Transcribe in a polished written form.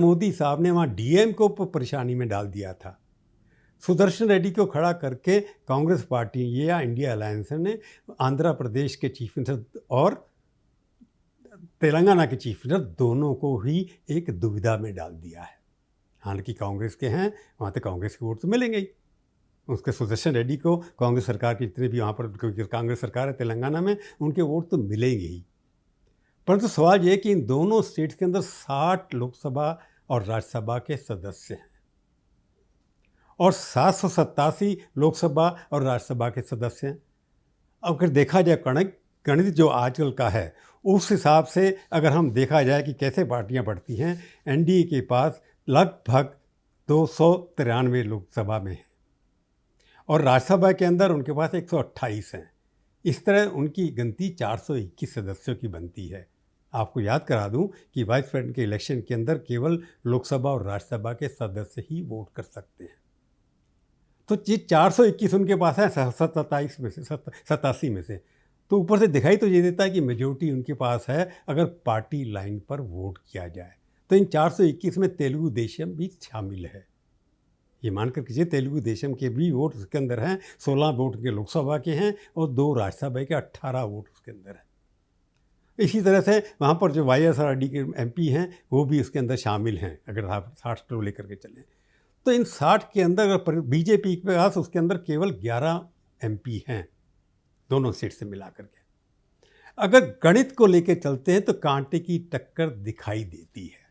मोदी साहब ने वहाँ डीएमके को परेशानी में डाल दिया था। सुदर्शन रेड्डी को खड़ा करके कांग्रेस पार्टी या इंडिया अलायंस ने आंध्र प्रदेश के चीफ मिनिस्टर और तेलंगाना के चीफ मिनिस्टर दोनों को ही एक दुविधा में डाल दिया है। हालांकि कांग्रेस के हैं, वहाँ तो कांग्रेस के वोट तो मिलेंगे ही। उसके सुदर्शन रेड्डी को कांग्रेस सरकार के जितने भी वहाँ पर कांग्रेस सरकार है तेलंगाना में, उनके वोट तो मिलेंगे ही। परंतु सवाल ये है कि इन दोनों स्टेट्स के अंदर 60 लोकसभा और राज्यसभा के सदस्य हैं और 787 लोकसभा और राज्यसभा के सदस्य हैं। अब अगर देखा जाए गणित जो आजकल का है, उस हिसाब से अगर हम देखा जाए कि कैसे पार्टियां बढ़ती हैं, एनडीए के पास लगभग 293 लोकसभा में है और राज्यसभा के अंदर उनके पास 128 हैं। इस तरह उनकी गिनती 421 सदस्यों की बनती है। आपको याद करा दूं कि वाइस प्रेसिडेंट के इलेक्शन के अंदर केवल लोकसभा और राज्यसभा के सदस्य ही वोट कर सकते हैं। तो ये 421 उनके पास है 87 में से 87 में से, तो ऊपर से दिखाई तो ये देता है कि मेजोरिटी उनके पास है अगर पार्टी लाइन पर वोट किया जाए। तो इन 421 में तेलुगु देशम भी शामिल है। ये मानकर कीजिए तेलुगु देशम के भी वोट उसके अंदर हैं, 16 वोट के लोकसभा के हैं और 2 राज्यसभा के 18 वोट उसके अंदर हैं। इसी तरह से वहाँ पर जो वाईएसआरडी के एमपी हैं वो भी उसके अंदर शामिल हैं, अगर आप 60 को लेकर के चलें। तो इन 60 के अंदर अगर बीजेपी के पास उसके अंदर केवल 11 एमपी हैं, दोनों सीट से मिला करके। अगर गणित को लेकर चलते हैं तो कांटे की टक्कर दिखाई देती है।